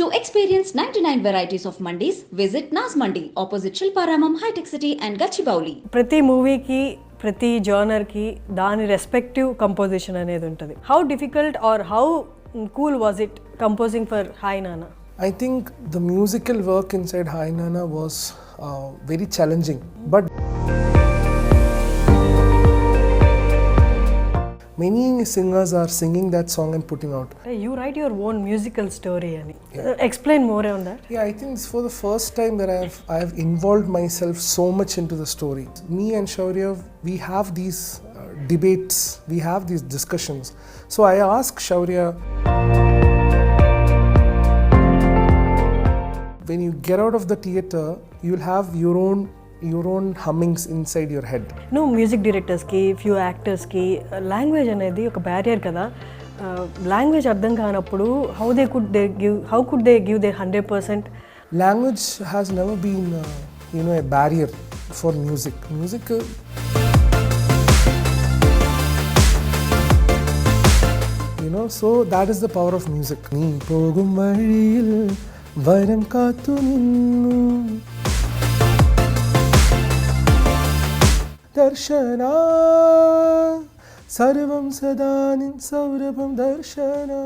To experience 99 varieties of mandis, visit Nas Mandi, opposite Shilparamam, High Tech City and Gachibowli. ప్రతి మూవీకి ప్రతి జానర్కి దాని రెస్పెక్టివ్ కంపోజిషన్ అనేది ఉంటుంది. How difficult or how cool was it composing for Hi Nanna? I think the musical work inside Hi Nana was very challenging, but many singers are singing that song and putting out. You write your own musical story ani. Explain more on that. Yeah, I think it's for the first time that I have involved myself so much into the story. Me and Shaurya, we have these debates, we have these discussions. So I asked Shaurya, when you get out of the theatre, you'll have your own hummings inside your head. నువ్వు music డైరెక్టర్స్కి few యాక్టర్స్కి language అనేది ఒక barrier కదా. Language అర్థం కానప్పుడు how could they give they 100%? Language has never been a barrier for music. So that is the power of music. Nee pogum variyil varam kaathu ninnu darshana sarvam sada nin saurabham darshana.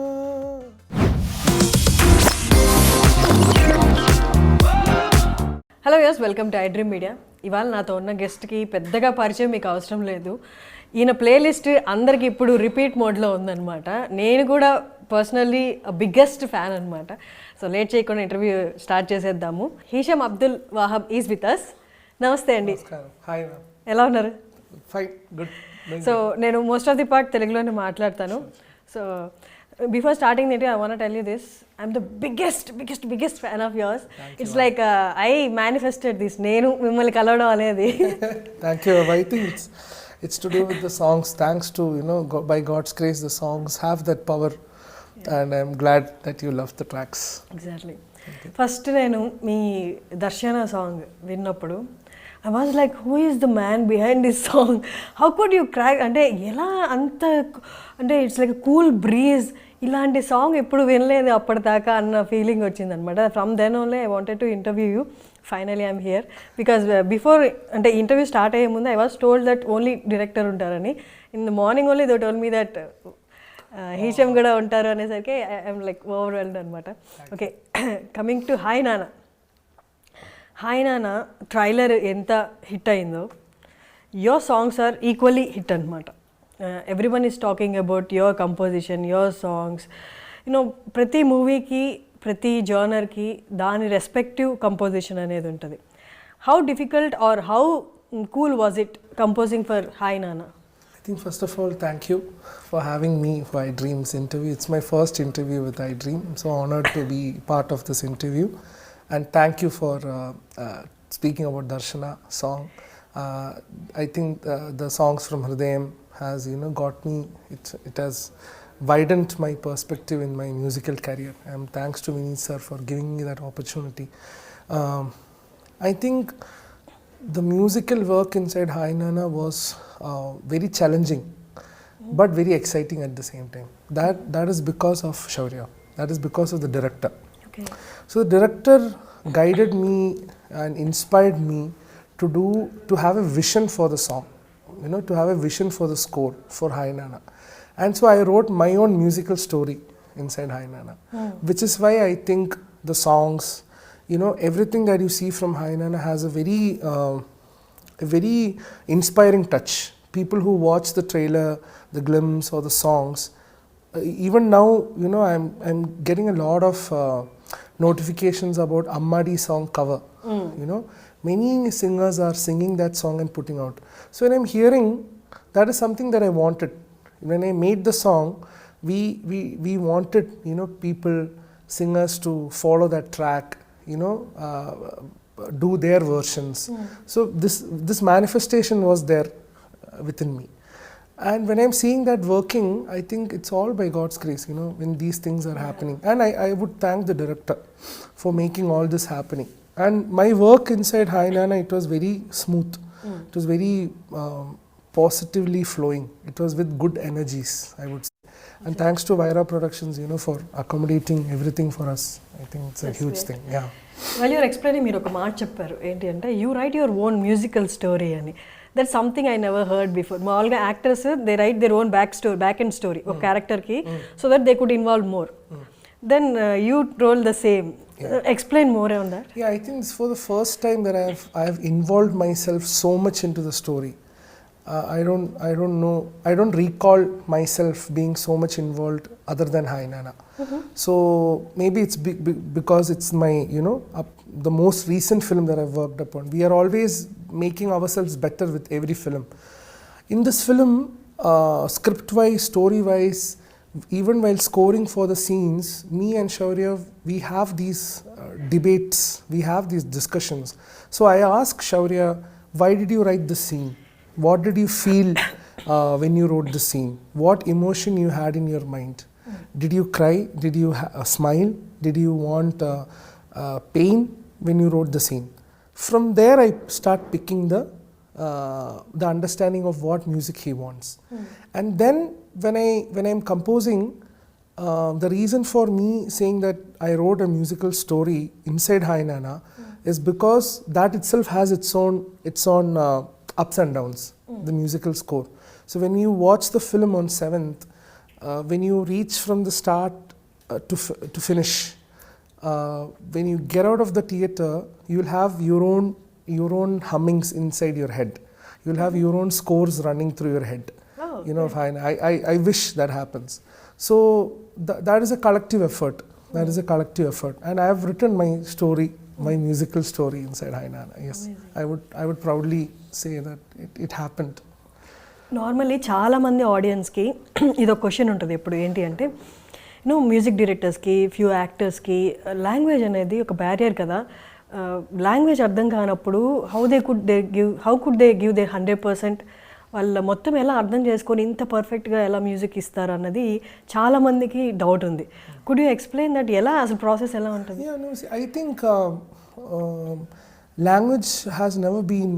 Hello yes, welcome to iDream media. ఇవాళ నాతో ఉన్న గెస్ట్కి పెద్దగా పరిచయం మీకు అవసరం లేదు. ఈయన playlist అందరికి ఇప్పుడు రిపీట్ మోడ్లో ఉందన్నమాట. నేను కూడా పర్సనల్లీ బిగ్గెస్ట్ ఫ్యాన్ అనమాట. సో లేట్ చేయకుండా ఇంటర్వ్యూ స్టార్ట్ చేసేద్దాము. Hesham Abdul Wahab is with us. నమస్తే అండి. హాయ్, ఎలా ఉన్నారు? Fine, good. సో నేను మోస్ట్ ఆఫ్ ది పార్ట్ తెలుగులోనే మాట్లాడతాను. So before starting the I want tell you this, I'm the biggest fan of yours. It's like I manifested this, నేను మిమ్మల్ని కలవడం అనేది. Thank you. I think it's to do with the songs. Thanks to, by God's grace, the songs have that power. And I'm glad that you love the tracks. Exactly. First నేను మీ Darshana song విన్నప్పుడు I was like, who is the man behind this song? How could you crack? అంటే ఎలా అంత, అంటే it's like cool breeze. ఇలాంటి song ఎప్పుడు వినలేదు అప్పటిదాకా అన్న ఫీలింగ్ వచ్చిందనమాట. From then only I wanted to interview you. Finally I'm here because before, అంటే ఇంటర్వ్యూ స్టార్ట్ అయ్యే ముందు I was told that only director ఉంటారని. In the morning only they told me that Hesham కూడా ఉంటారు అనేసరికి ఐఎమ్ లైక్ ఓవర్వెల్డ్ అనమాట. Okay, coming to Hi Nanna. Hi Nanna trailer ఎంత hit అయిందో, your songs are equally hit అనమాట. Every one is talking about your composition, your songs. ప్రతి మూవీకి ప్రతి జానర్కి దాని రెస్పెక్టివ్ కంపోజిషన్ అనేది ఉంటుంది. How difficult or how cool was it composing for Hi Nanna? I think first of all, thank you for having me for iDream's interview. It's my first interview with iDream. I'm so honored to be part of this interview. And thank you for speaking about Darshana song. I think the songs from Hridayam has got me. It has widened my perspective in my musical career. Thanks to Vineet sir for giving me that opportunity. I think the musical work inside Hi Nana was very challenging, but very exciting at the same time. That is because of Shaurya. That is because of the director. Okay. So the director guided me and inspired me to have a vision for the song, to have a vision for the score for Hi Nana. And so I wrote my own musical story inside Hi Nana, which is why I think the songs, everything that you see from Hi Nana has a very inspiring touch. People who watch the trailer, the glimpse or the songs, even now, I'm getting a lot of notifications about Ammadi song cover. Many singers are singing that song and putting out. So when I'm hearing, that is something that I wanted. When I made the song, we wanted, people, singers to follow that track, do their versions. So this manifestation was there within me. And when I'm seeing that working, I think it's all by God's grace, when these things are happening. And I would thank the director for making all this happening. And my work inside Hi Nana, it was very smooth. It was very positively flowing. It was with good energies, I would say. And thanks to Vaira Productions, for accommodating everything for us. I think it's a huge thing. Yeah. Well you're explaining మీరు ఒక మాట చెప్పారు ఏంటి అంటే you write your own musical story అని. That something I never heard before. మామూలుగా actors they write their own back end story ఒక క్యారెక్టర్కి so that they could involve more. Then you role the same. Explain more on that. Yeah, I think it's for the first time that I have involved myself so much into the story. I don't recall myself being so much involved other than Hi Nana. So maybe it's because it's my the most recent film that I've worked upon. We are always making ourselves better with every film. In this film, script wise, story wise, even while scoring for the scenes, me and Shaurya, we have these debates, we have these discussions. So I asked Shaurya, why did you write this scene? What did you feel when you wrote the scene? What emotion you had in your mind? Did you cry? Did you smile? Did you want pain when you wrote the scene? From there I start picking the understanding of what music he wants. And then when I'm composing, the reason for me saying that I wrote a musical story inside Hi Nana is because that itself has its own ups and downs, the musical score. So when you watch the film on 7th, when you reach from the start to finish, when you get out of the theatre, you'll have your own hummings inside your head. You'll have your own scores running through your head. I wish that happens. So that is a collective effort. That is a collective effort. And I have written my story, my musical story inside Hi Nana. Yes, I would proudly say that it happened. Normally చాలామంది ఆడియన్స్కి ఇది ఒక question ఉంటుంది ఎప్పుడు ఏంటి అంటే music డైరెక్టర్స్కి few యాక్టర్స్కి language అనేది ఒక బ్యారియర్ కదా. లాంగ్వేజ్ అర్థం కానప్పుడు how could they give they 100%, వాళ్ళ మొత్తం ఎలా అర్థం చేసుకొని ఇంత పర్ఫెక్ట్గా ఎలా మ్యూజిక్ ఇస్తారు అన్నది చాలామందికి డౌట్ ఉంది. కుడ్ యూ ఎక్స్ప్లెయిన్ దట్ ఎలా అసలు ప్రాసెస్ ఎలా ఉంటుంది? I think language has never been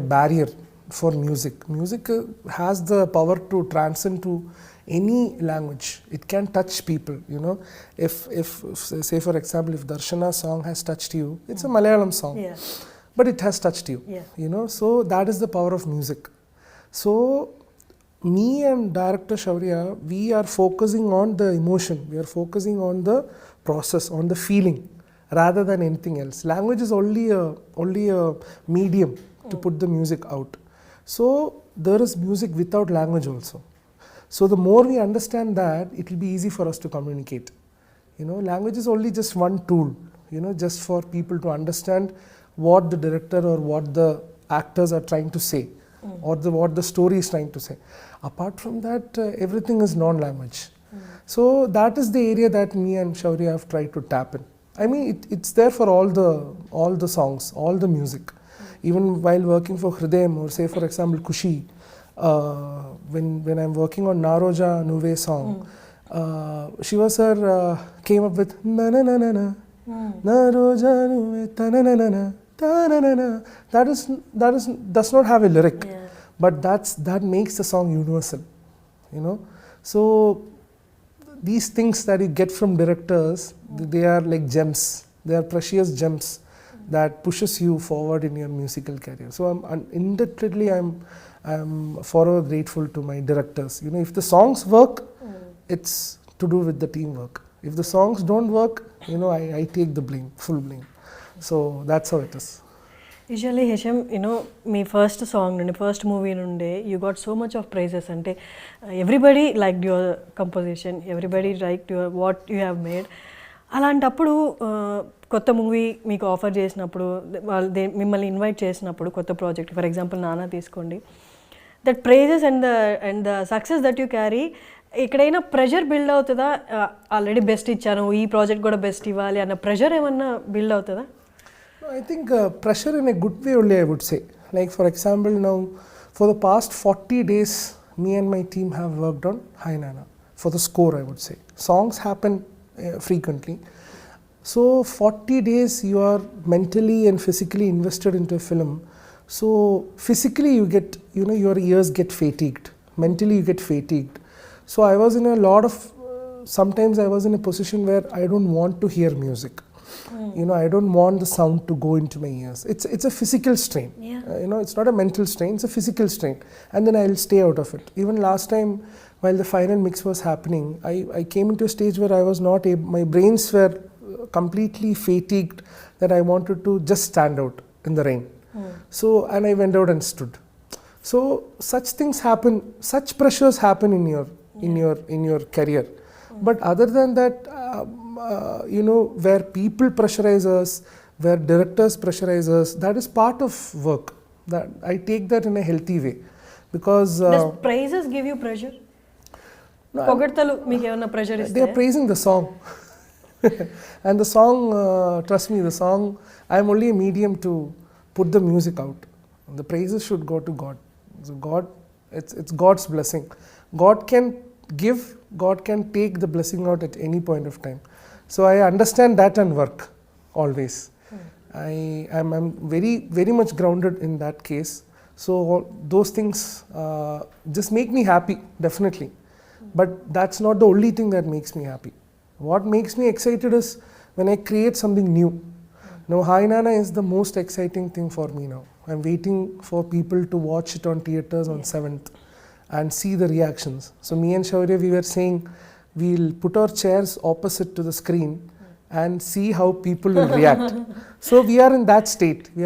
a barrier for music. Music has the power to transcend to any language. It can touch people. If say for example, if Darshana's song has touched you, it's a Malayalam song, but it has touched you. So that is the power of music. So me and director Shaurya, we are focusing on the emotion, we are focusing on the process, on the feeling rather than anything else. Language is only a medium to put the music out. So there is music without language also. So the more we understand that, it will be easy for us to communicate. Language is only just one tool, just for people to understand what the director or what the actors are trying to say, or what the story is trying to say. Apart from that, everything is non-language. So that is the area that me and Shaurya have tried to tap in. I mean, it's there for all the songs, all the music. Even while working for Hridayam, or say for example Kushi, when I'm working on Naroja Nuve song, Shiva sir came up with na na na na na Naroja Nuve ta na na na na ta na na na. That does not have a lyric, but that makes the song universal. So these things that you get from directors, they are like gems. They are precious gems that pushes you forward in your musical career. So I'm forever grateful to my directors. If the songs work, it's to do with the teamwork. If the songs don't work, I take the blame, full blame. So that's how it is. Usually Hesham మీ first song నుండి first movie నుండి you got so much of praises. అంటే everybody like your composition, everybody like your what you have made. అలాంటప్పుడు కొత్త movie మీకు offer చేసినప్పుడు, మిమ్మల్ని invite చేసినప్పుడు కొత్త ప్రాజెక్ట్, ఫర్ ఎగ్జాంపుల్ నానా తీసుకోండి, that prizes and the success that you carry, ఎక్కడైనా ప్రెషర్ బిల్డ్ అవుతుందా? ఆల్రెడీ బెస్ట్ ఇచ్చాను, ఈ ప్రాజెక్ట్ కూడా బెస్ట్ ఇవ్వాలి అన్న ప్రెషర్ ఏమన్నా బిల్డ్ అవుతుందా? I think pressure in a good way only, I would say. Like for example, now for the past 40 days, me and my team have worked on Hi Nana for the score, I would say. Songs happen frequently. So 40 days you are mentally and physically invested into a film. So physically you get, your ears get fatigued. Mentally you get fatigued. So I was in a lot of, sometimes I was in a position where I don't want to hear music. You know, I don't want the sound to go into my ears. It's a physical strain. Yeah. You know, it's not a mental strain, it's a physical strain. And then I'll stay out of it. Even last time, while the final mix was happening, I came into a stage where I was not able, my brains were completely fatigued, that I wanted to just stand out in the rain. So, and I went out and stood. So such things happen, such pressures happen in your career. But other than that, you know, where people pressurize us, where directors pressurize us, that is part of work. That I take that in a healthy way, because Does praises give you pressure? No, పొగడ్తలు మీకు ఏమైనా pressure they ఇస్తాయా? are praising the song. And the song, trust me, the song, I am only a medium to put the music out. The praises should go to God. So God, it's God's blessing. God can give, God can take the blessing out at any point of time. So I understand that and work always. I'm very, very much grounded in that case. So those things just make me happy, definitely. But that's not the only thing that makes me happy. What makes me excited is when I create something new. Now, Hi Nana is the most exciting thing for me now. I'm waiting for people to watch it on theatres on 7th and see the reactions. So me and Shaurya, we were saying we'll put our chairs opposite to the screen and see how people will react. So we are in that state. We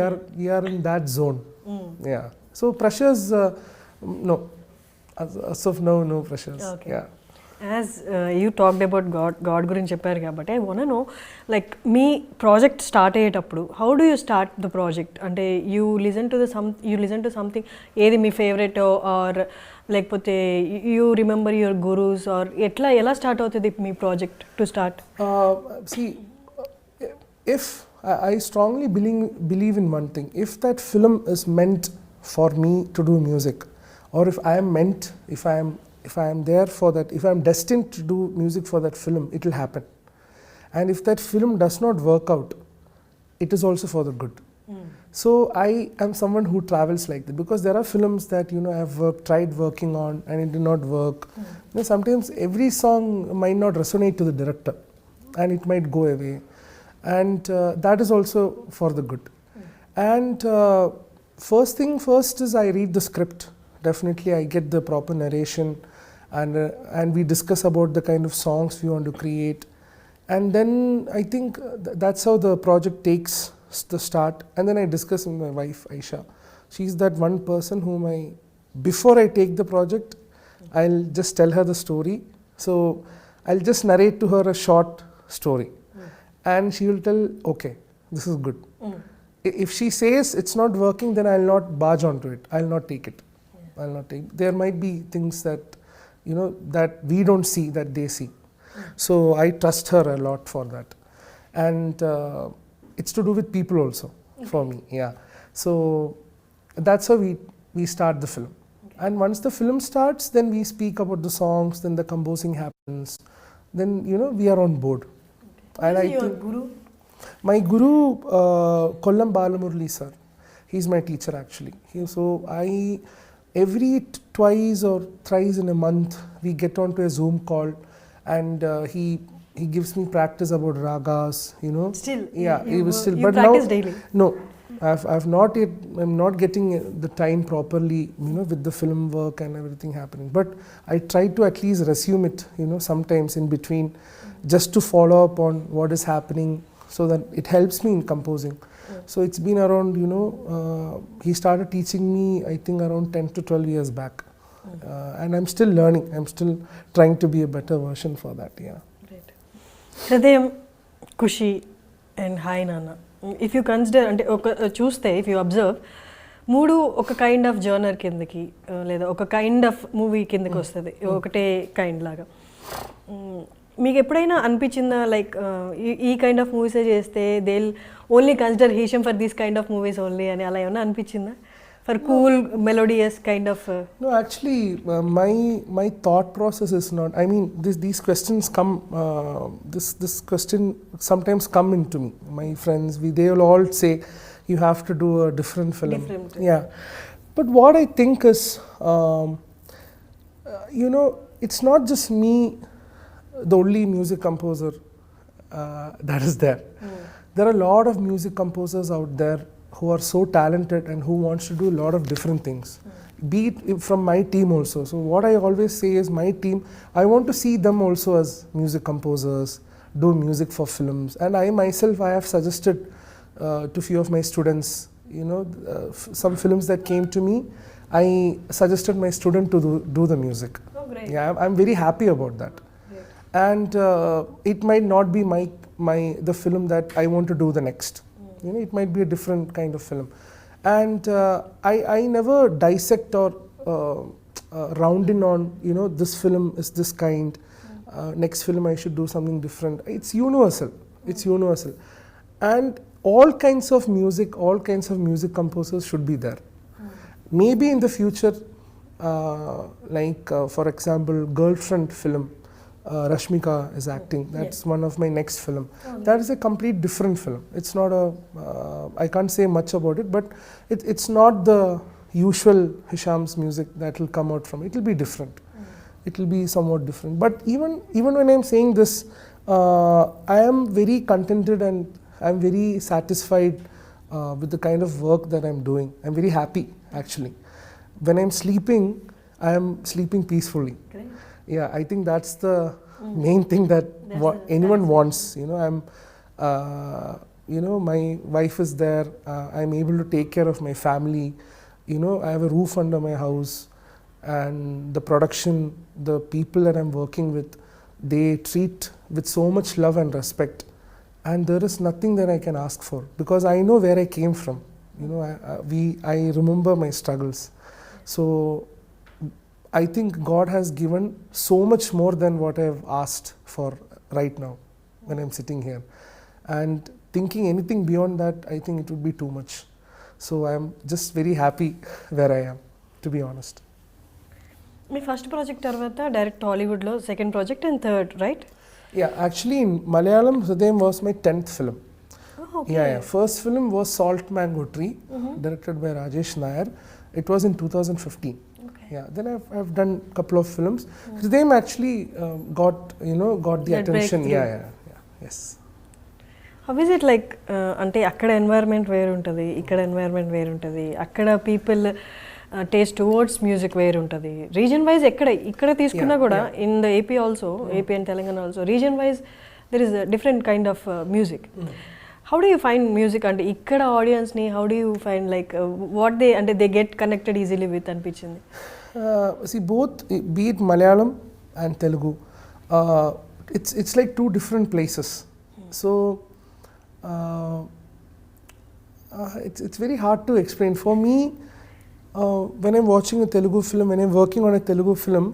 are in that zone. Yeah. So pressures, no. As of now, no pressures. Okay. Yeah. As you talked about God గురించి చెప్పారు కాబట్టి I want know like మీ project start అయ్యేటప్పుడు how do you start the project? అంటే you listen to something, ఏది మీ favourite or లేకపోతే you remember your gurus or ఎలా స్టార్ట్ అవుతుంది మీ project to start? See, if I strongly believe in one thing, if that film is meant for me to do music, or if I am meant, if I am there for that, if I am destined to do music for that film, it will happen. And if that film does not work out, it is also for the good. So I am someone who travels like that, because there are films that, you know, I have tried working on and it did not work. You know, sometimes every song might not resonate to the director and it might go away, and that is also for the good. And first thing first is I read the script. Definitely I get the proper narration, and we discuss about the kind of songs we want to create, and then I think that's how the project takes the start. And then I discuss with my wife Aisha. She's that one person whom before I take the project, I'll just tell her the story. So I'll just narrate to her a short story, and she will tell, okay, this is good. If she says it's not working, then I'll not barge onto it. I'll not take it. I'll not take. There might be things that, you know, that we don't see that they see. So I trust her a lot for that, and it's to do with people also for me. Yeah. So that's how we start the film. And once the film starts, then we speak about the songs. Then the composing happens. Then, you know, we are on board. And I think guru? my guru, Kollam Balamurli sir, he's my teacher actually. Every twice or thrice in a month, we get onto a Zoom call, and he gives me practice about ragas, you know. Still, yeah, he was still. you But practice now, daily? No, I've not yet. I'm not getting the time properly, you know, with the film work and everything happening. But I try to at least resume it, you know, sometimes in between, just to follow up on what is happening, so that it helps me in composing. So it's been around, you know, he started teaching me, I think, around 10 to 12 years back. And I'm still learning. I'm still trying to be a better version for that, yeah. Great. హృదయం, ఖుషి and hi నాన్న, if you consider అంటే చూస్తే if you observe, మూడు ఒక kind of జర్నర్ కిందకి లేదా ఒక kind of movie కిందకి వస్తుంది, ఒకటే కైండ్ లాగా. మీకు ఎప్పుడైనా అనిపించిందా లైక్ ఈ కైండ్ ఆఫ్ మూవీసే చేస్తే they only consider Hesham for these kind of movies only అని అలా ఏమన్నా అనిపించిందా? For cool melodious kind of? No, actually, my thought process is not. I mean, these questions come. This question sometimes come into me. My friends, they will all say, you have to do a different film. Yeah, but what I think is, you know, it's not just me, the only music composer that is there. There are a lot of music composers out there who are so talented and who wants to do a lot of different things. Be it from my team also. So what I always say is my team, I want to see them also as music composers, do music for films. And I myself, I have suggested to few of my students, some films that came to me, I suggested my student to do the music. Oh, great. Yeah, I'm very happy about that. Great. And it might not be the film that I want to do the next. It might be a different kind of film. And I never dissect or round in on, this film is this kind, next film I should do something different. It's universal. It's universal. And all kinds of music composers should be there. Maybe in the future, for example, Girlfriend film, Rashmika is acting. That's one of my next film. That is a complete different film. It's not I can't say much about it, but it's not the usual Hisham's music that will come out from it. It will be different. It will be somewhat different. But even when I'm saying this, I am very contented and I'm very satisfied with the kind of work that I'm doing. I'm very happy, actually. When I'm sleeping, I am sleeping peacefully. Great. Yeah, I think that's the main thing that anyone wants. I'm, my wife is there. I'm able to take care of my family. I have a roof under my house, and the production, the people that I'm working with, they treat with so much love and respect. And there is nothing that I can ask for because I know where I came from. I remember my struggles. So I think God has given so much more than what I have asked for right now when I'm sitting here. And thinking anything beyond that, I think it would be too much. So I'm just very happy where I am, to be honest. మీ first project తర్వాత direct హాలీవుడ్లో second project and third right? Yeah, actually in Malayalam, Hridayam was my 10th film. Oh, okay. Yeah. First film was Salt Mango Tree, directed by Rajesh Nair. It was in 2015. Okay. Yeah, then I've done a couple of films. Hridayam actually got the That attention. breakthrough. Yeah, yes. How is it like అంటే అక్కడ environment వేరు ఉంటుంది, ఇక్కడ environment వేరు ఉంటుంది, అక్కడ people taste towards music వేరు ఉంటుంది. రీజన్ వైజ్ ఇక్కడ తీసుకున్నా కూడా in the AP also, AP and Telangana also reason wise there is different kind of music. How do you find music అంటే ఇక్కడ ఆడియన్స్ని how do you find like what they get connected easily with అనిపించింది? See, both, be it Malayalam and Telugu, it's like two different places. So it's very hard to explain. For me, when I'm watching a Telugu film, when I'm working on a Telugu film,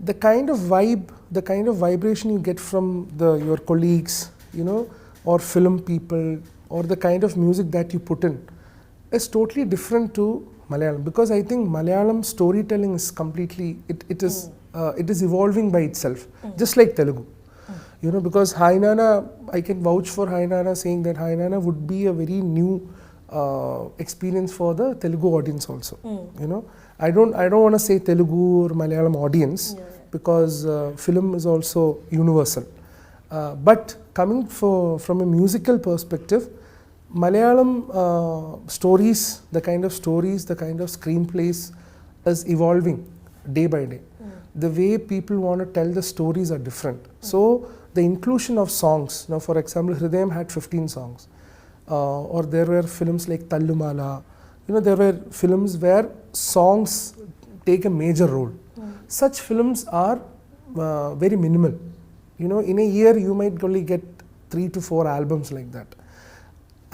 the kind of vibe, the kind of vibration you get from your colleagues, or film people, or the kind of music that you put in is totally different to Malayalam, because I think Malayalam storytelling is completely, it is evolving by itself, just like Telugu. Because Hai Nana, I can vouch for Hai Nana saying that Hai Nana would be a very new experience for the Telugu audience also. I don't want to say Telugu or Malayalam audience, because film is also universal. But coming from a musical perspective, Malayalam stories, the kind of screenplays is evolving day by day. The way people want to tell the stories are different. So the inclusion of songs, now for example, Hridayam had 15 songs. Or there were films like Tallumala. There were films where songs take a major role. Such films are very minimal. In a year you might only get 3 to 4 albums like that.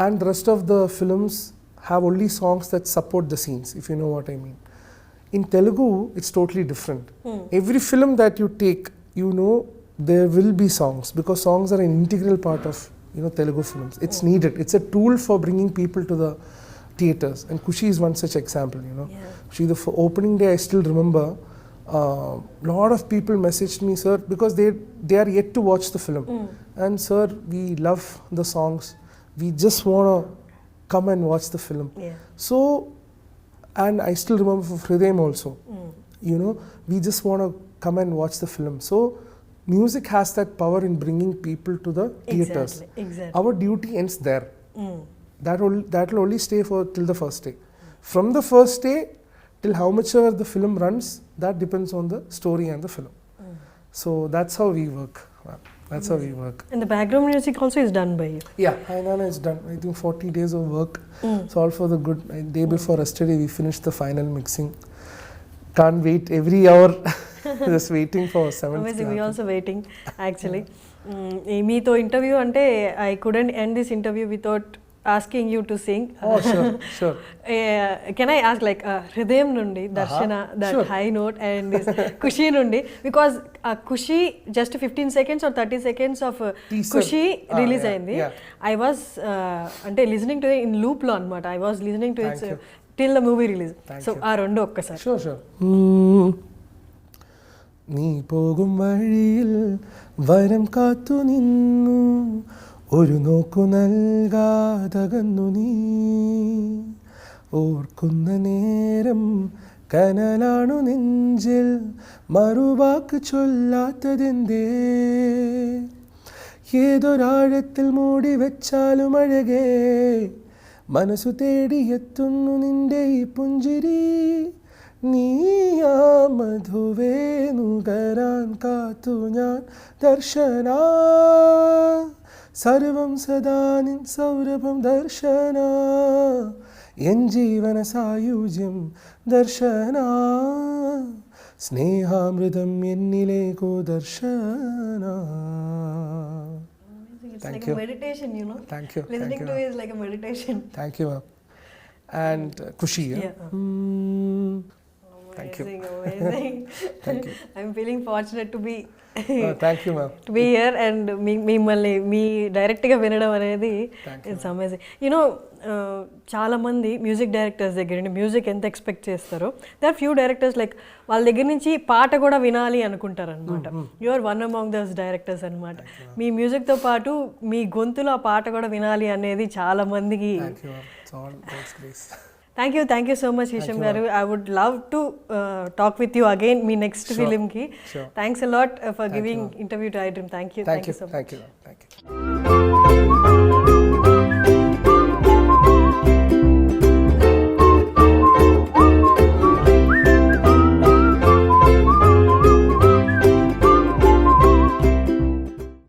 And the rest of the films have only songs that support the scenes, if you know what I mean. In Telugu, it's totally different. Every film that you take, there will be songs, because songs are an integral part of Telugu films. It's needed. It's a tool for bringing people to the theatres. And Kushi is one such example. Kushi, the opening day, I still remember. Lot of people messaged me, sir, because they are yet to watch the film. And sir, we love the songs. We just want to come and watch the film. So, and I still remember for Hridayam also. We just want to come and watch the film. So music has that power in bringing people to the theaters. Exactly. Our duty ends there. That will only stay for till the first day. From the first day till how much ever the film runs, that depends on the story and the film. So that's how we work. That's how we work. And the background music also is done by you. Yeah, Hai Nana is done. I think 40 days of work. It's all for the good. Day before yesterday, we finished the final mixing. Can't wait every hour. Just waiting for 7th. Amazing. We also waiting actually. మీతో interview అంటే I couldn't end this interview without asking you to sing. Oh, sure. Can I ask like Hridayam nundi Darshana, that sure. high note, and this Kushi nundi, because Kushi just 15 seconds or 30 seconds of Teaser. Kushi release yeah, అయింది. yeah. I was అంటే listening to it in loop లో అన్నమాట. I was listening to Thank it you. till the movie release. Thank So you. ఆ రెండు ఒక్కసారి. Sure. നീ പോകും വഴിയിൽ വരം കാത്തു നിന്നു ഒരു നോക്കു നൽകാതകന്നു നീ ഓർക്കുന്ന നേരം കനലാണു നെഞ്ചിൽ മറുവാക്ക് ചൊല്ലാത്തതെന്തേ ഏതൊരാഴത്തിൽ മൂടി വെച്ചാലും അഴകേ മനസ്സു തേടിയെത്തുന്നു നിന്റെ ഈ പുഞ്ചിരി നീയാ മധുവേ നുകരാൻ കാത്തു ഞാൻ ദർശന സർവം സദാ നിൻ സൗരഭം ദർശന എൻ ജീവന സായുജ്യം ദർശന സ്നേഹാമൃതം എന്നിലേക്കോ ദർശന. It's Thank like you. a meditation, you know. Thank you. Listening Thank to you. it is like a meditation. Thank you, ma'am. And Kushi. Yeah. Thank you. Amazing. Thank you. I'm feeling fortunate to be Thank you, ma'am. to be here and మిమ్మల్ని మీ డైరెక్ట్గా వినడం అనేది it's amazing. You know చాలా మంది music directors దగ్గర నుండి music ఎంత expect చేస్తారో, they are few directors like వాళ్ళ దగ్గర నుంచి పాట కూడా వినాలి అనుకుంటారు అనమాట. You are one among those directors అనమాట. మీ మ్యూజిక్తో పాటు మీ గొంతులో ఆ పాట కూడా వినాలి అనేది చాలా మందికి. Thank you, ma'am. It's all God's grace. Thank you so much, Hisham garu. I would love to talk with you again me next film కి. Sure. Thanks a lot for giving interview to iDream. Thank you so much. Thank you.